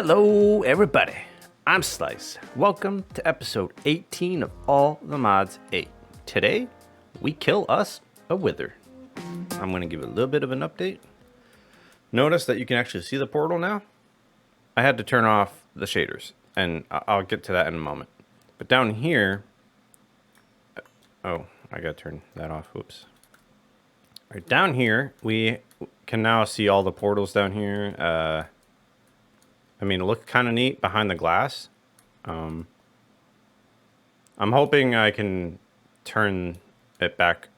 Hello, everybody. I'm Slice. Welcome to episode 18 of All the Mods 8. Today, we kill us a wither. I'm going to give a little bit of an update. Notice that you can actually see the portal now. I had to turn off the shaders, and I'll get to that in a moment. But down here... Oh, I got to turn that off. Whoops. All right, down here, we can now see all the portals down here. I mean, it looked kind of neat behind the glass. I'm hoping I can turn it back,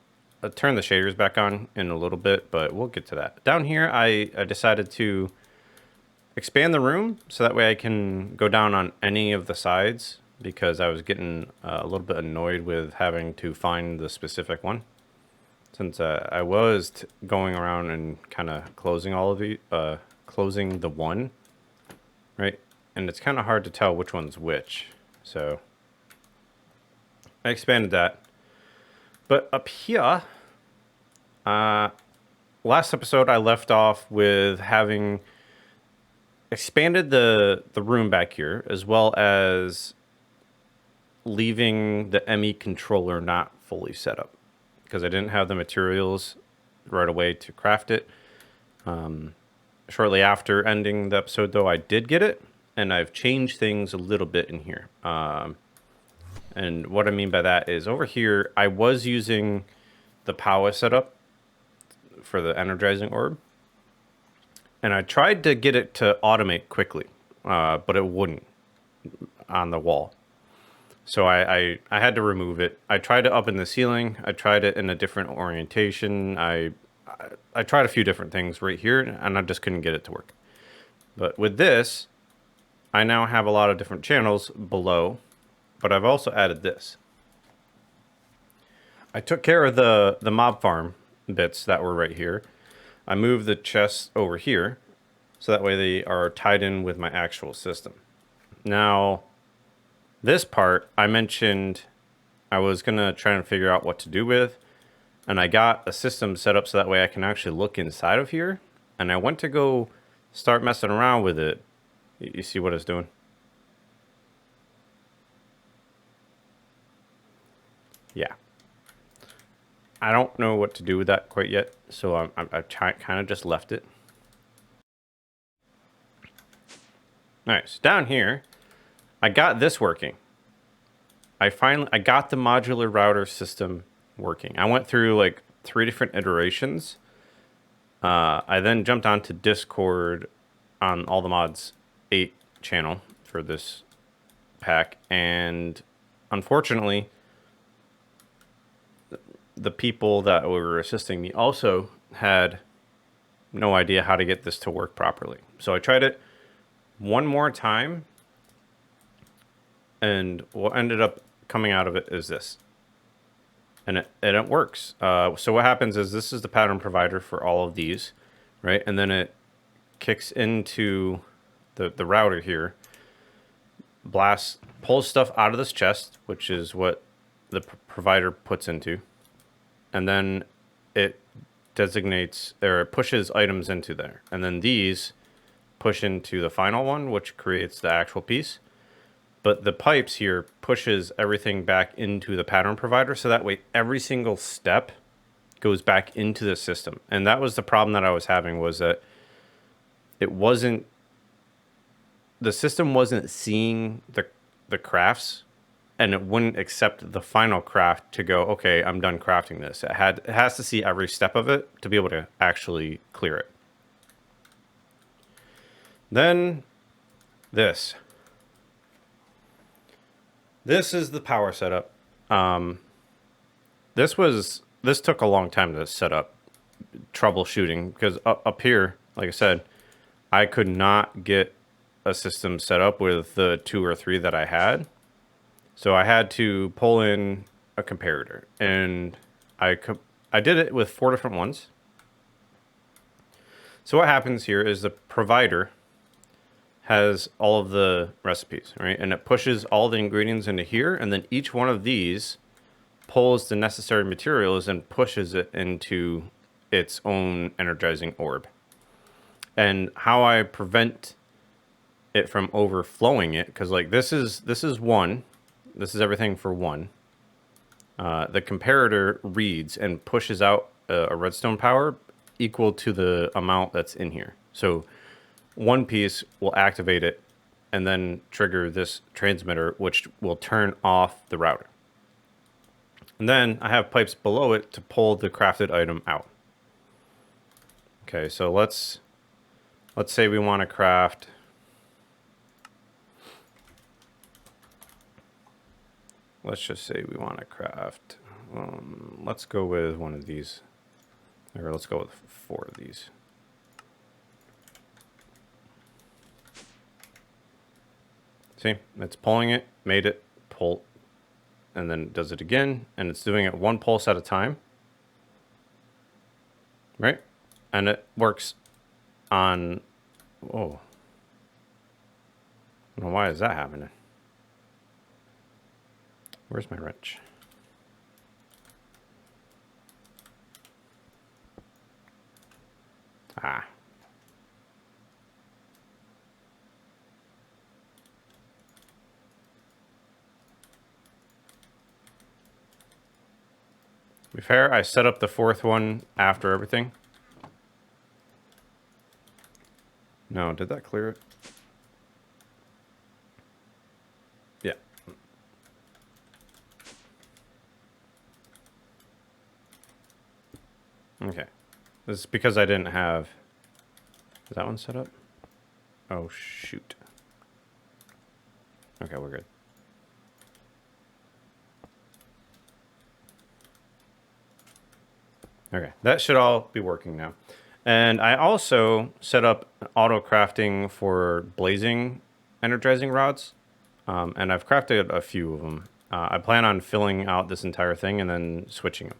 turn the shaders back on in a little bit, but we'll get to that. Down here, I decided to expand the room so that way I can go down on any of the sides because I was getting a little bit annoyed with having to find the specific one. Since I was going around and kind of closing all of the, closing the one. Right, and it's kind of hard to tell which one's which, so I expanded that. But up here, last episode I left off with having expanded the room back here, as well as leaving the ME controller not fully set up, because I didn't have the materials right away to craft it. Shortly after ending the episode, though, I did get it, and I've changed things a little bit in here. And what I mean by that is over here, I was using the power setup for the energizing orb, and I tried to get it to automate quickly, but it wouldn't on the wall. So I had to remove it. I tried it up in the ceiling. I tried it in a different orientation. I tried a few different things right here, and I just couldn't get it to work. But with this, I now have a lot of different channels below, but I've also added this. I took care of the mob farm bits that were right here. I moved the chests over here, so that way they are tied in with my actual system. Now, this part, I mentioned I was going to try and figure out what to do with. And I got a system set up so that way I can actually look inside of here. And I went to go start messing around with it. You see what it's doing? Yeah. I don't know what to do with that quite yet. So I've kind of just left it. All right, so down here, I got this working. I got the modular router system working. I went through like 3 different iterations. I then jumped onto Discord on All the Mods 8 channel for this pack, and unfortunately, the people that were assisting me also had no idea how to get this to work properly. So I tried it one more time, and what ended up coming out of it is this. And it works. So what happens is this is the pattern provider for all of these, right? And then it kicks into the router here, pulls stuff out of this chest, which is what the provider puts into. And then it designates, or it pushes items into there. And then these push into the final one, which creates the actual piece. But the pipes here pushes everything back into the pattern provider, so that way every single step goes back into the system. And that was the problem that I was having, was that the system wasn't seeing the crafts, and it wouldn't accept the final craft to go, okay, I'm done crafting this. It has to see every step of it to be able to actually clear it. Then this. This is the power setup. This took a long time to set up, troubleshooting, because up here, like I said, I could not get a system set up with the 2 or 3 that I had. So I had to pull in a comparator, and I did it with 4 different ones. So what happens here is the provider has all of the recipes, right? And it pushes all the ingredients into here, and then each one of these pulls the necessary materials and pushes it into its own energizing orb. And how I prevent it from overflowing it, because like this is 1. This is everything for 1. The comparator reads and pushes out a redstone power equal to the amount that's in here. So one piece will activate it and then trigger this transmitter, which will turn off the router. And then I have pipes below it to pull the crafted item out. Okay, so let's say we want to craft. Let's just say we want to craft. Let's go with one of these. Or let's go with 4 of these. See, it's pulling it, made it, pull, and then it does it again, and it's doing it 1 pulse at a time. Right? And it works on, whoa. I don't know, why is that happening? Where's my wrench? Ah. To be fair, I set up the 4th one after everything. No, did that clear it? Yeah. Okay. This is because I didn't have... Is that one set up? Oh, shoot. Okay, we're good. Okay, that should all be working now. And I also set up auto crafting for blazing energizing rods. And I've crafted a few of them. I plan on filling out this entire thing and then switching them.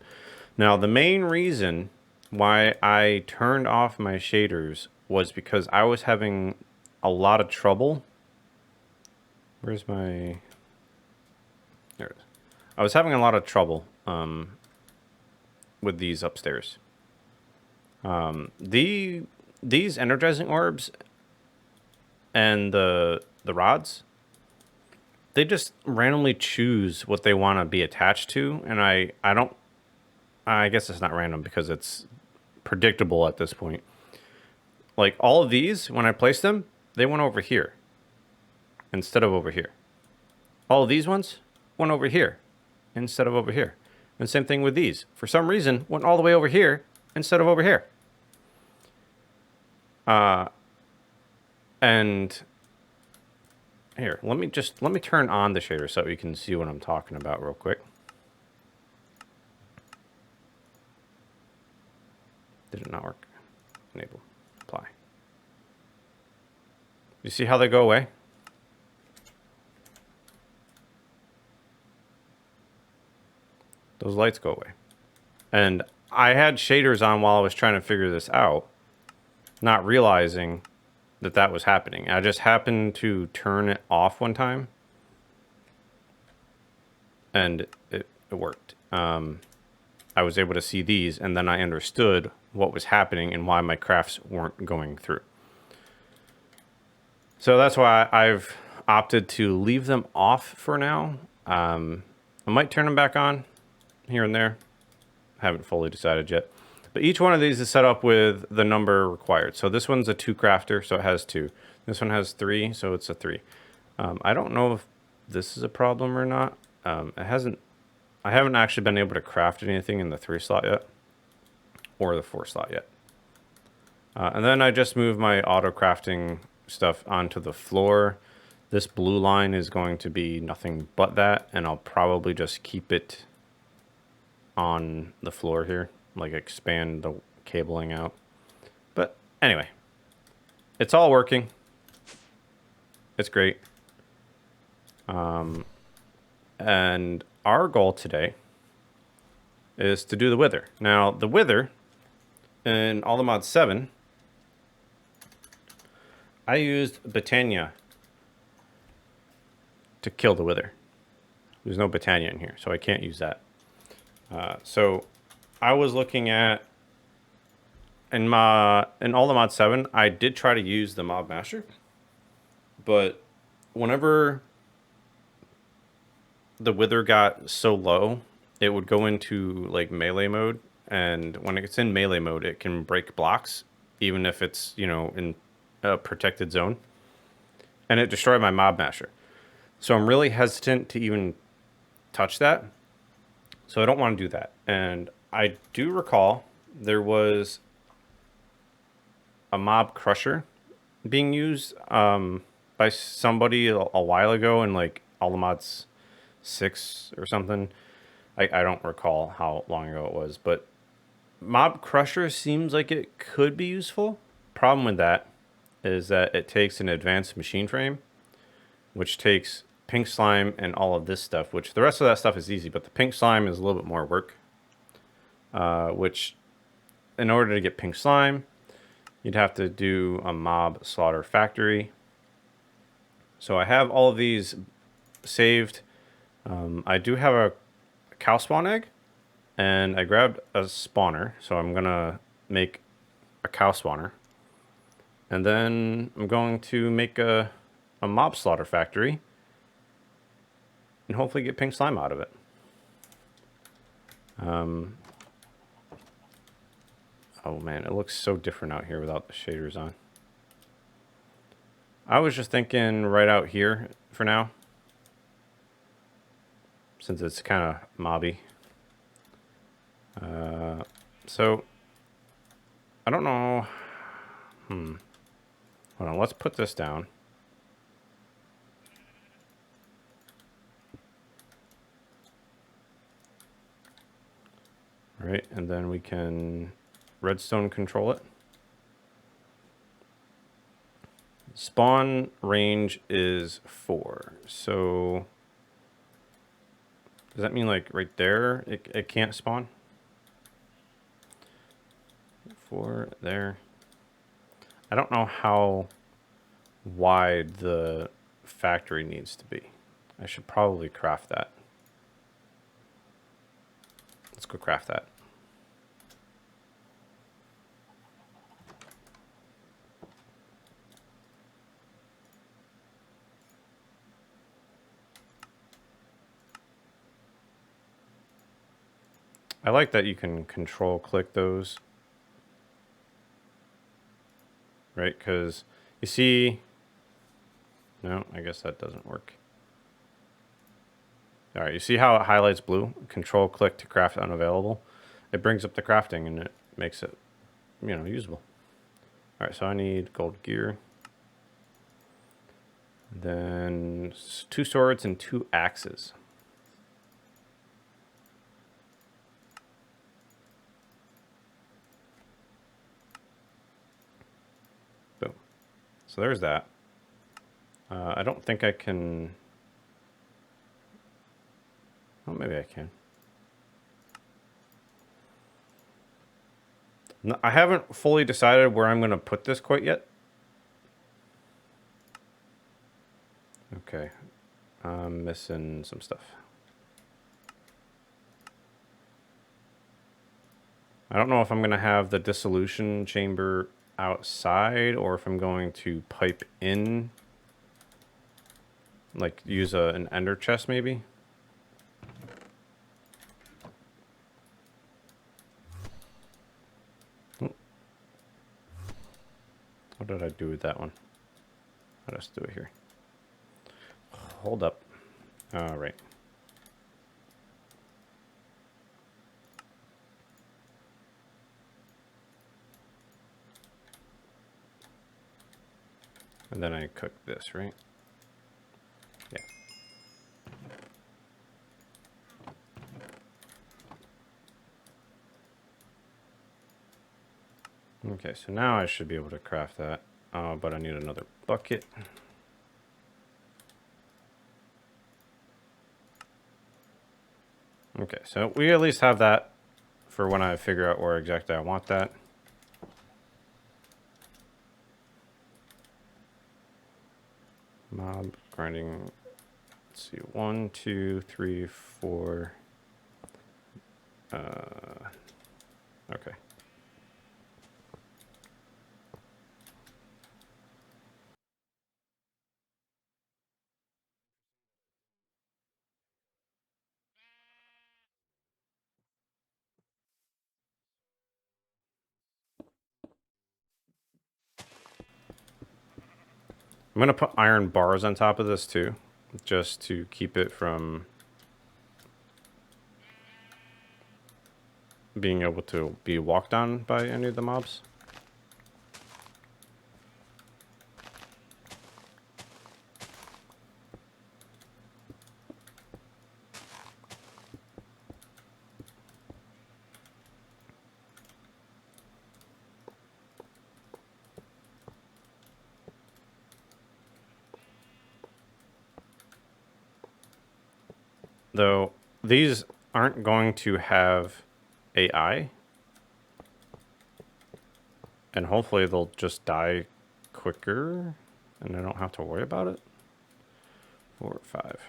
Now, the main reason why I turned off my shaders was because I was having a lot of trouble. Where's my... There it is. I was having a lot of trouble with these upstairs. These energizing orbs and the rods, they just randomly choose what they want to be attached to, and I guess it's not random because it's predictable at this point. Like all of these, when I placed them, they went over here instead of over here. All of these ones went over here instead of over here. And same thing with these. For some reason, went all the way over here instead of over here. And here, let me turn on the shader so you can see what I'm talking about real quick. Did it not work? Enable, apply. You see how they go away? Those lights go away. And I had shaders on while I was trying to figure this out, not realizing that that was happening. I just happened to turn it off one time, and it worked. I was able to see these, and then I understood what was happening and why my crafts weren't going through. So that's why I've opted to leave them off for now. I might turn them back on here and there. I haven't fully decided yet. But each one of these is set up with the number required. So this one's a 2 crafter, so it has 2. This one has 3, so it's a 3. I don't know if this is a problem or not. I haven't actually been able to craft anything in the 3 slot yet, or the 4 slot yet. And then I just moved my auto crafting stuff onto the floor. This blue line is going to be nothing but that, and I'll probably just keep it on the floor here, like expand the cabling out. But anyway, it's all working. It's great. And our goal today is to do the wither. Now, the wither in All the Mod 7, I used Botania to kill the wither. There's no Botania in here, so I can't use that. So I was looking at in All the Mod 7, I did try to use the Mob Master, but whenever the wither got so low, it would go into like melee mode, and when it's in melee mode, it can break blocks, even if it's, you know, in a protected zone, and it destroyed my mob masher. So I'm really hesitant to even touch that. So I don't want to do that. And I do recall there was a mob crusher being used by somebody a while ago in like Alamods 6 or something. I don't recall how long ago it was, but mob crusher seems like it could be useful. Problem with that is that it takes an advanced machine frame, which takes pink slime and all of this stuff, which the rest of that stuff is easy, but the pink slime is a little bit more work, which in order to get pink slime, you'd have to do a mob slaughter factory. So I have all of these saved. I do have a cow spawn egg, and I grabbed a spawner, so I'm gonna make a cow spawner, and then I'm going to make a mob slaughter factory and hopefully get pink slime out of it. Oh man, it looks so different out here without the shaders on. I was just thinking right out here for now, since it's kind of mobby. So I don't know. Hold on, let's put this down. All right, and then we can redstone control it. Spawn range is 4. So does that mean like right there it can't spawn? 4 there. I don't know how wide the factory needs to be. I should probably craft that. Let's go craft that. I like that you can control click those. Right, because you see... No, I guess that doesn't work. All right, you see how it highlights blue? Control click to craft unavailable. It brings up the crafting and it makes it, you know, usable. All right, so I need gold gear. Then 2 swords and 2 axes. Boom. So there's that. I don't think I can... Oh, maybe I can. No, I haven't fully decided where I'm going to put this quite yet. Okay. I'm missing some stuff. I don't know if I'm going to have the dissolution chamber outside or if I'm going to pipe in, like use an ender chest maybe. What did I do with that one? Let us do it here. Hold up. All right. And then I cook this, right? Yeah. Okay, so now I should be able to craft that, but I need another bucket. Okay, so we at least have that for when I figure out where exactly I want that. Mob grinding. Let's see, 1, 2, 3, 4. Okay. I'm going to put iron bars on top of this too, just to keep it from being able to be walked on by any of the mobs. Though these aren't going to have AI, and hopefully they'll just die quicker and I don't have to worry about it. 4 or 5.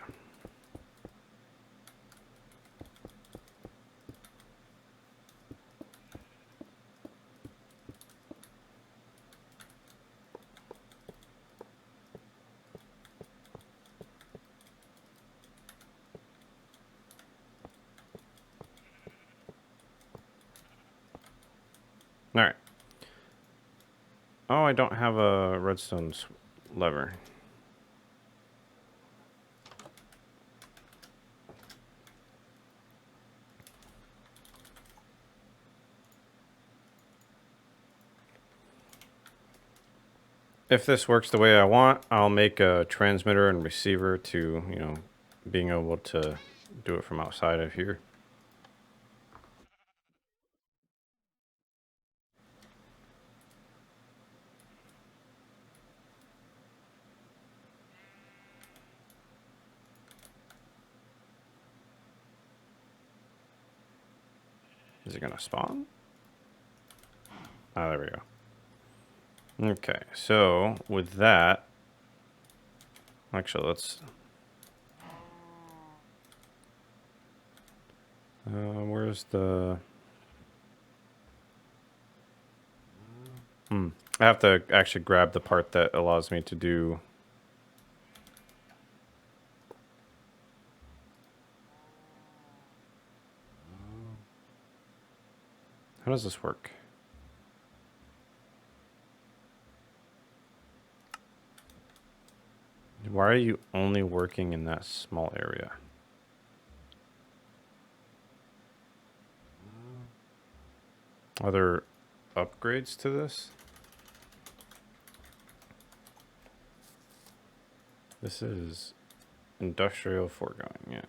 All right. Oh, I don't have a redstone lever. If this works the way I want, I'll make a transmitter and receiver to, you know, being able to do it from outside of here. Is it gonna spawn? Ah, there we go. Okay, so with that, actually, let's. Where's the? I have to actually grab the part that allows me to do. How does this work? Why are you only working in that small area? Are there upgrades to this? This is industrial foregoing, yeah.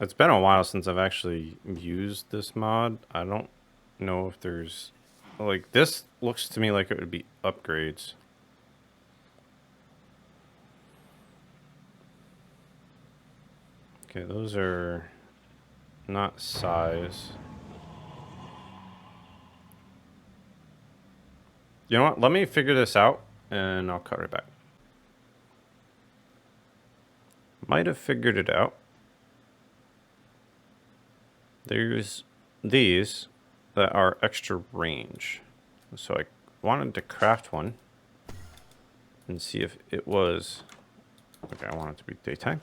It's been a while since I've actually used this mod. I don't know if there's... Like, this looks to me like it would be upgrades. Okay, those are not size. You know what? Let me figure this out, and I'll cut it back. Might have figured it out. There's these that are extra range. So I wanted to craft one and see if it was... Okay, I want it to be daytime.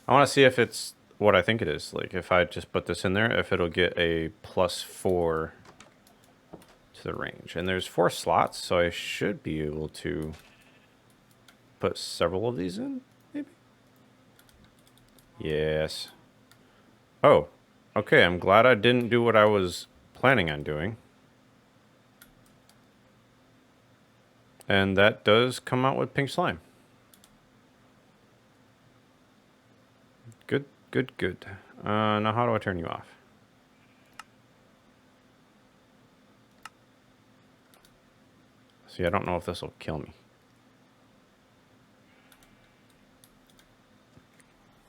I want to see if it's what I think it is. Like, if I just put this in there, if it'll get a +4 to the range. And there's 4 slots, so I should be able to put several of these in, maybe? Yes. Oh, okay, I'm glad I didn't do what I was planning on doing. And that does come out with pink slime. Good, good, good. Now how do I turn you off? See, I don't know if this will kill me.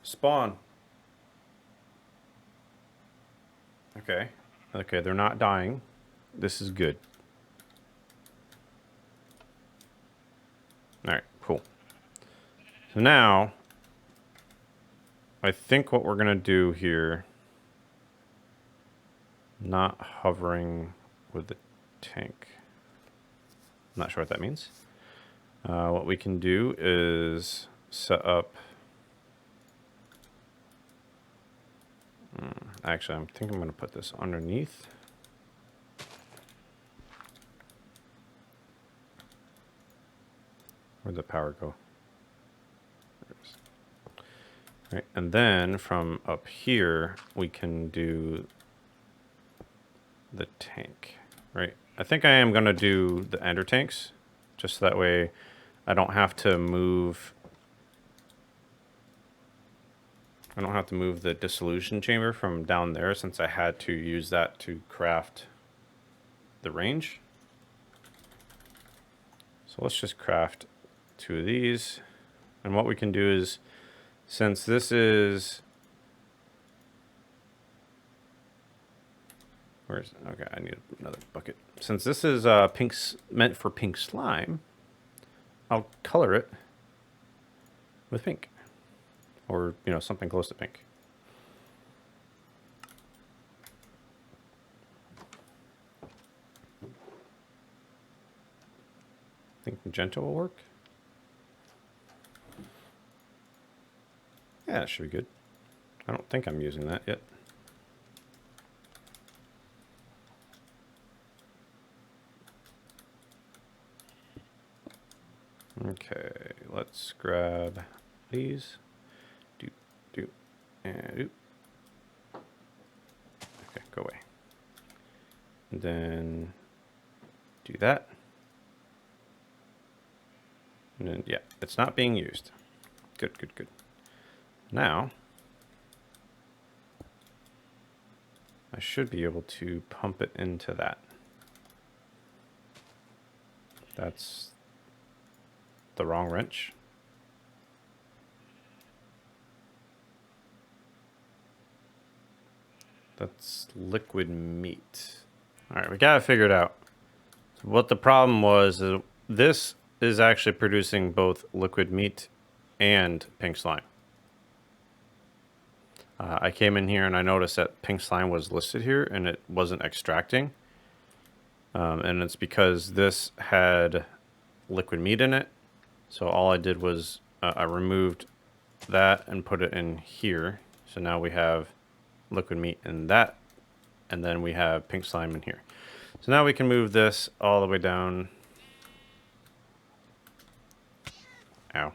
Spawn. Okay. Okay, they're not dying. This is good. All right, cool. So now, I think what we're going to do here, not hovering with the tank. I'm not sure what that means. What we can do is set up Actually, I think I'm going to put this underneath. Where'd the power go? There it is. Right, and then from up here, we can do the tank, right? I think I am going to do the ender tanks, just so that way I don't have to move. I don't have to move the dissolution chamber from down there, since I had to use that to craft the range. So let's just craft 2 of these. And what we can do is, since this is... Where's... Okay, I need another bucket. Since this is meant for pink slime, I'll color it with pink. Or, you know, something close to pink. I think magenta will work. Yeah, that should be good. I don't think I'm using that yet. Okay, let's grab these. Do, and do. Okay, go away. And then do that. And then, yeah, it's not being used. Good, good, good. Now, I should be able to pump it into that. That's the wrong wrench. That's liquid meat. All right, we got to figure it out. So what the problem was, this is actually producing both liquid meat and pink slime. I came in here and I noticed that pink slime was listed here and it wasn't extracting. And it's because this had liquid meat in it. So all I did was I removed that and put it in here. So now we have liquid meat in that, and then we have pink slime in here. So now we can move this all the way down. Ow.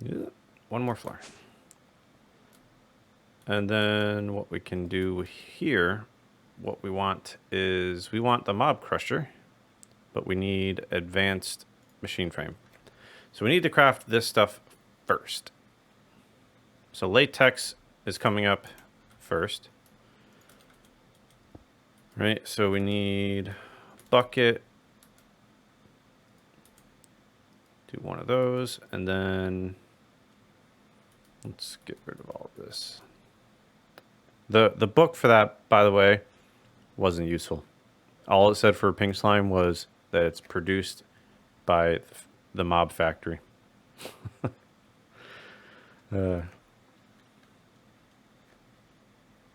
Yeah. One more floor. And then what we can do here, what we want is, we want the mob crusher, but we need advanced machine frame. So we need to craft this stuff first. So latex is coming up first. Right, so we need bucket. Do one of those, and then let's get rid of all of this. The book for that, by the way, wasn't useful. All it said for pink slime was that it's produced by the mob factory. All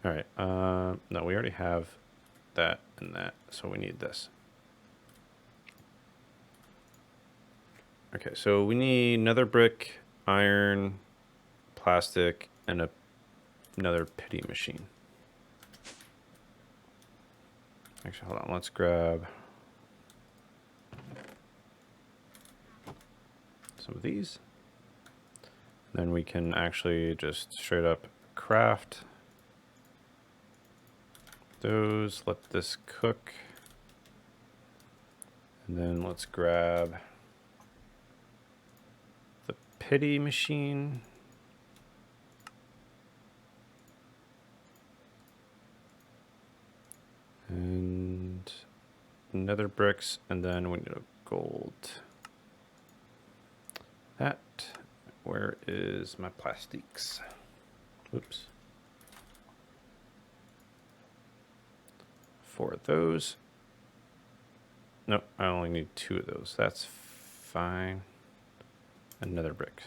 right. No, we already have that and that, so we need this. Okay, so we need nether brick, iron, plastic, and another pity machine. Actually, hold on. Let's grab some of these. Then we can actually just straight up craft those. Let this cook. And then let's grab the pity machine. And nether bricks, and then we need a gold. That, where is my plastiques? Oops. 4 of those. Nope, I only need 2 of those. That's fine. Another brick.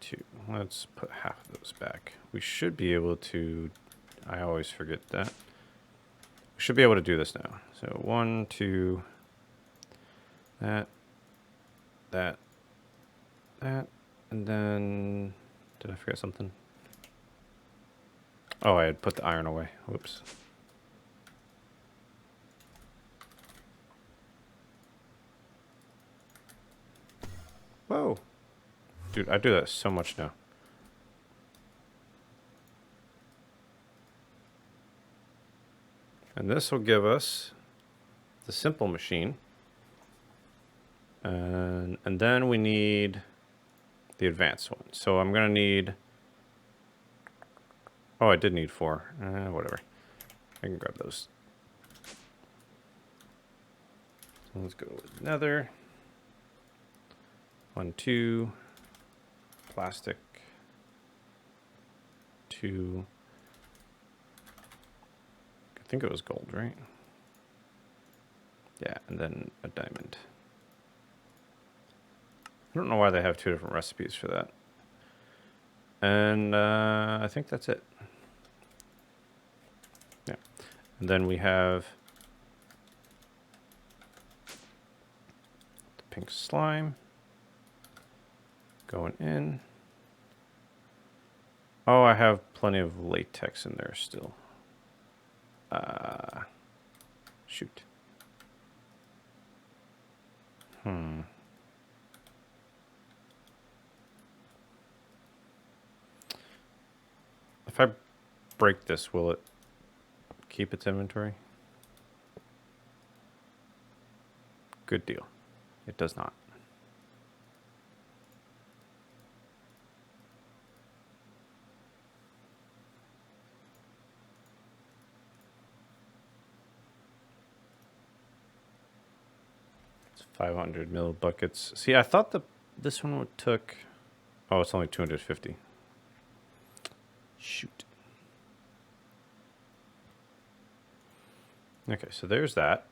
2. Let's put half of those back. We should be able to, I always forget that. We should be able to do this now. So 1, 2, that, that, and then did I forget something? Oh, I had put the iron away. Whoops. Whoa. Dude, I do that so much now. And this will give us the simple machine. And then we need the advanced one. So I'm going to need... Oh, I did need 4. Whatever. I can grab those. So let's go with nether. 1, 2. Plastic. 2. I think it was gold, right? Yeah, and then a diamond. I don't know why they have 2 different recipes for that. And I think that's it. Yeah. And then we have the pink slime going in. Oh, I have plenty of latex in there still. Shoot. If I break this, will it keep its inventory? Good deal. It does not. It's 500 mil buckets. See, I thought this one took... Oh, it's only 250. Shoot. Okay, so there's that.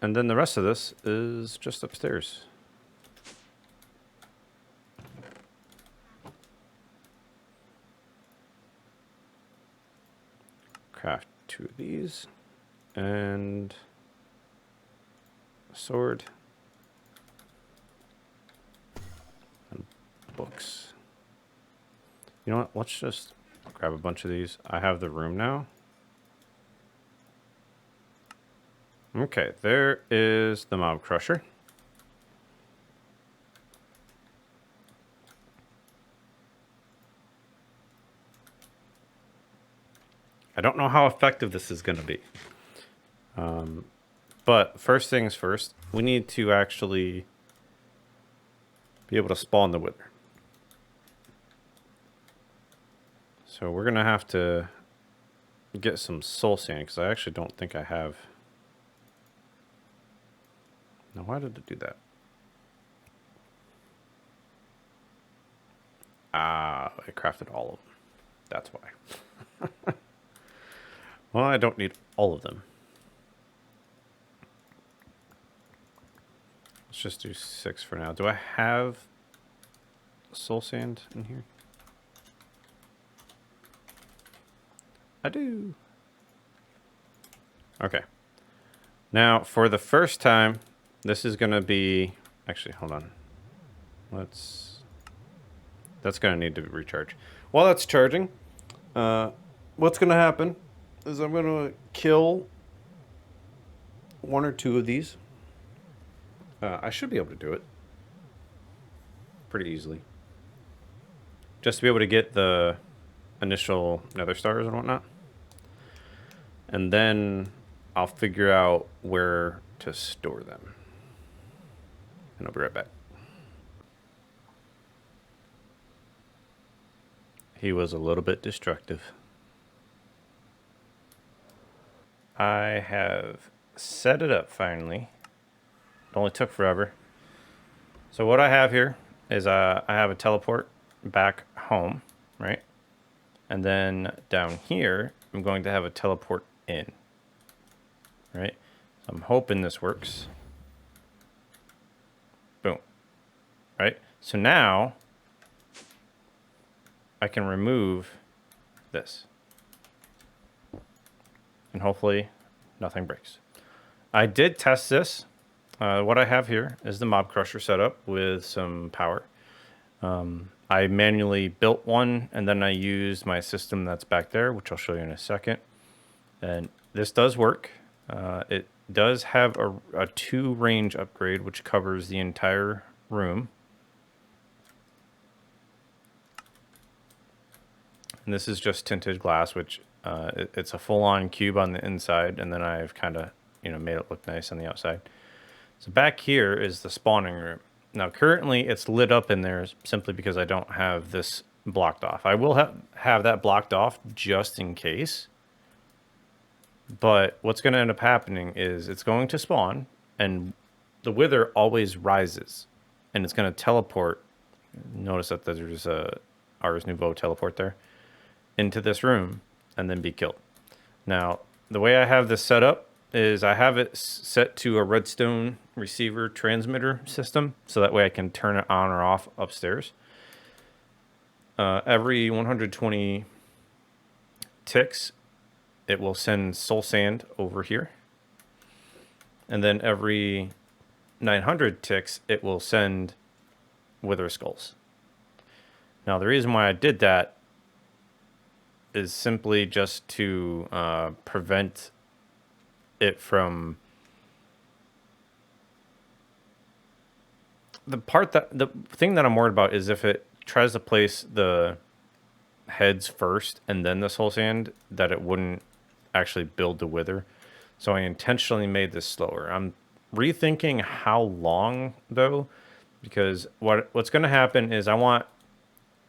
And then the rest of this is just upstairs. Craft 2 of these. And a sword. And books. You know what? Let's just grab a bunch of these. I have the room now. Okay, there is the mob crusher. I don't know how effective this is going to be. But first things first, we need to actually be able to spawn the wither. So we're going to have to get some soul sand, because I actually don't think I have... Now, why did it do that? Ah, I crafted all of them. That's why. Well, I don't need all of them. Let's just do 6 for now. Do I have soul sand in here? I do. Okay. Now, for the first time, this is going to be... Actually, hold on. That's going to need to recharge. While that's charging, what's going to happen is I'm going to kill 1 or 2 of these. I should be able to do it pretty easily. Just to be able to get the initial nether stars and whatnot. And then I'll figure out where to store them. And I'll be right back. He was a little bit destructive. I have set it up finally. It only took forever. So what I have here is I have a teleport back home, right? And then down here, I'm going to have a teleport in, right? So I'm hoping this works. Boom, right? So now I can remove this. And hopefully nothing breaks. I did test this What I have here is the Mob Crusher setup with some power. I manually built one, and then I used my system that's back there, which I'll show you in a second. And this does work. It does have a 2 range upgrade, which covers the entire room. And this is just tinted glass, which it's a full-on cube on the inside, and then I've kind of made it look nice on the outside. So back here is the spawning room. Now currently it's lit up in there simply because I don't have this blocked off. I will have that blocked off just in case. But what's going to end up happening is it's going to spawn, and the wither always rises, and it's going to teleport. Notice that there's a Ars Nouveau teleport there into this room and then be killed. Now, the way I have this set up is I have it set to a redstone receiver transmitter system, so that way I can turn it on or off upstairs. Every 120 ticks, it will send soul sand over here. And then every 900 ticks, it will send wither skulls. Now, the reason why I did that is simply just to prevent it from the thing that I'm worried about is if it tries to place the heads first and then the soul sand, that it wouldn't actually build the wither. So I intentionally made this slower. I'm rethinking how long though, because what's going to happen is I want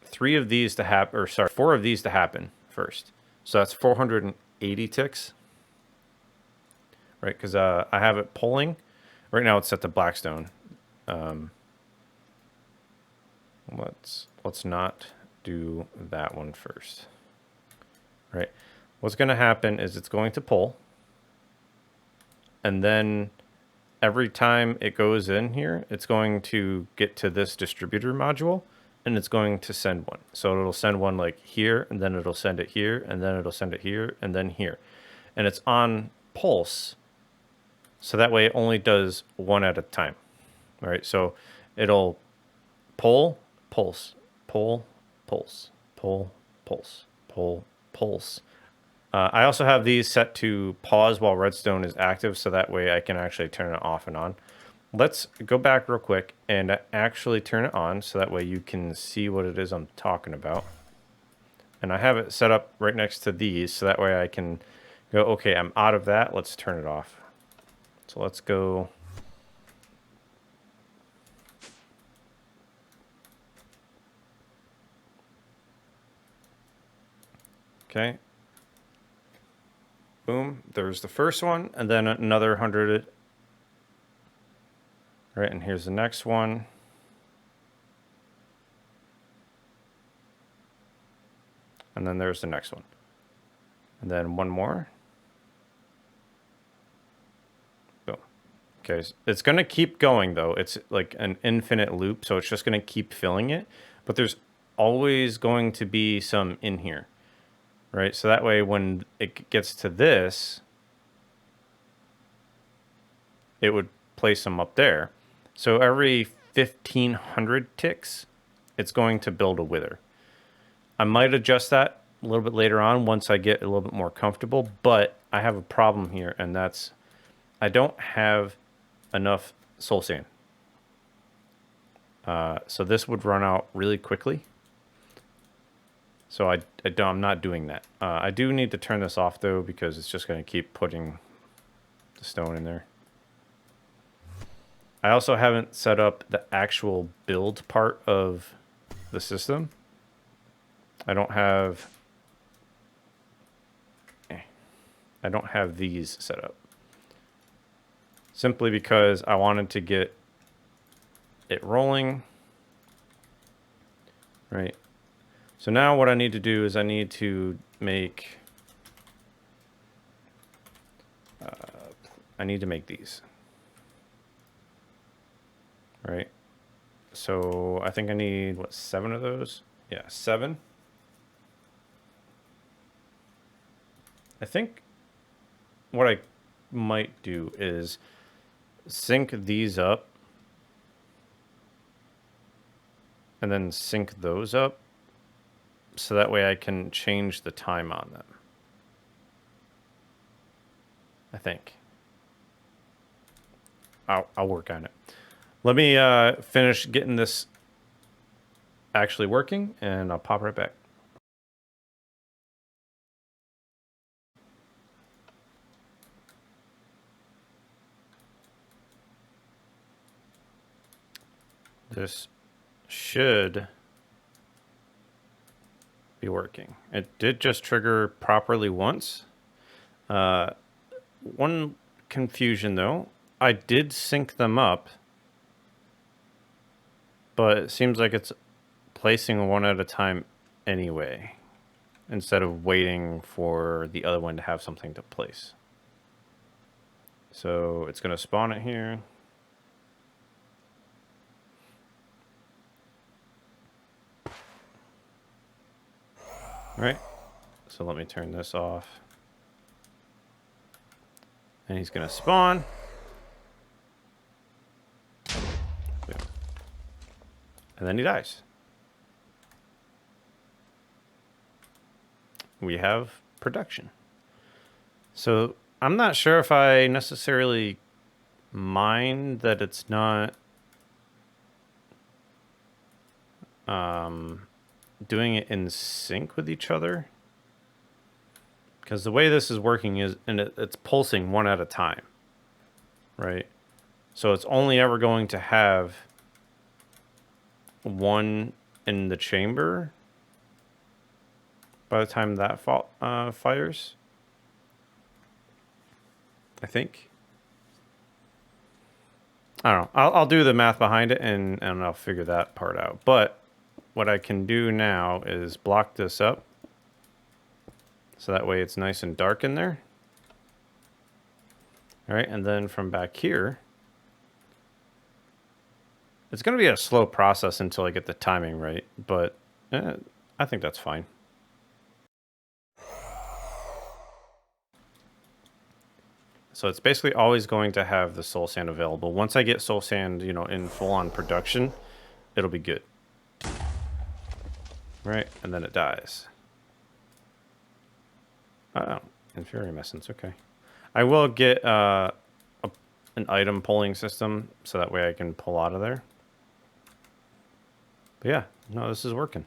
4 of these to happen first. So that's 480 ticks, right? Because I have it pulling. Right now it's set to Blackstone. Let's not do that one first. Right. What's going to happen is it's going to pull, and then every time it goes in here, it's going to get to this distributor module, and it's going to send one. So it'll send one like here, and then it'll send it here, and then it'll send it here, and then here. And it's on pulse, so that way it only does one at a time. All right, so it'll pull, pulse, pull, pulse, pull, pulse, pull, pulse. I also have these set to pause while redstone is active, so that way I can actually turn it off and on. Let's go back real quick and actually turn it on, so that way you can see what it is I'm talking about. And I have it set up right next to these, so that way I can go, okay, I'm out of that, let's turn it off. So let's go. Okay. Boom, there's the first one, and then another 100. Right, and here's the next one. And then there's the next one. And then one more. Boom. Okay, so it's going to keep going, though. It's like an infinite loop, so it's just going to keep filling it. But there's always going to be some in here. Right, so that way when it gets to this, it would place them up there. So every 1500 ticks, it's going to build a wither. I might adjust that a little bit later on once I get a little bit more comfortable, but I have a problem here, and that's I don't have enough soul sand. So this would run out really quickly. So I'm not doing that. I do need to turn this off, though, because it's just going to keep putting the stone in there. I also haven't set up the actual build part of the system. I don't have these set up. Simply because I wanted to get it rolling. Right. So now what I need to do is I need to make these. Right. So I think I need, what, 7 of those? Yeah, 7. I think what I might do is sync these up and then sync those up so that way I can change the time on them. I think. I'll work on it. Let me finish getting this actually working, and I'll pop right back. This should be working. It did just trigger properly once. One confusion though, I did sync them up, but it seems like it's placing one at a time anyway, instead of waiting for the other one to have something to place. So it's going to spawn it here. All right, so let me turn this off. And he's going to spawn. And then he dies. We have production. So I'm not sure if I necessarily mind that it's not doing it in sync with each other. Because the way this is working is, and it's pulsing one at a time, right? So it's only ever going to have one in the chamber by the time that fires, I think. I don't know. I'll do the math behind it and I'll figure that part out. But what I can do now is block this up. So that way it's nice and dark in there. All right, and then from back here, it's going to be a slow process until I get the timing right, but I think that's fine. So it's basically always going to have the soul sand available. Once I get soul sand, you know, in full-on production, it'll be good. Right, and then it dies. Oh, Inferium Essence, okay. I will get an item pulling system so that way I can pull out of there. But yeah, no, this is working.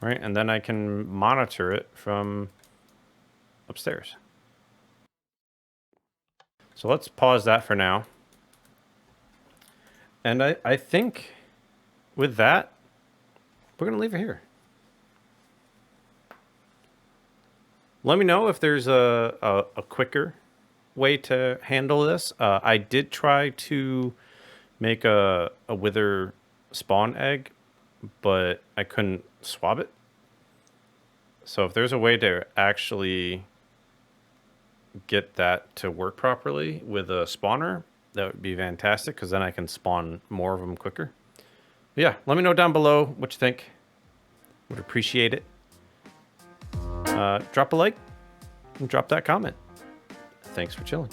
Right, and then I can monitor it from upstairs. So let's pause that for now. And I think with that, we're going to leave it here. Let me know if there's a quicker way to handle this. I did try to make a wither spawn egg, but I couldn't swap it. So if there's a way to actually get that to work properly with a spawner, that would be fantastic, because then I can spawn more of them quicker. But yeah, let me know down below what you think. Would appreciate it. Drop a like and drop that comment. Thanks for chilling.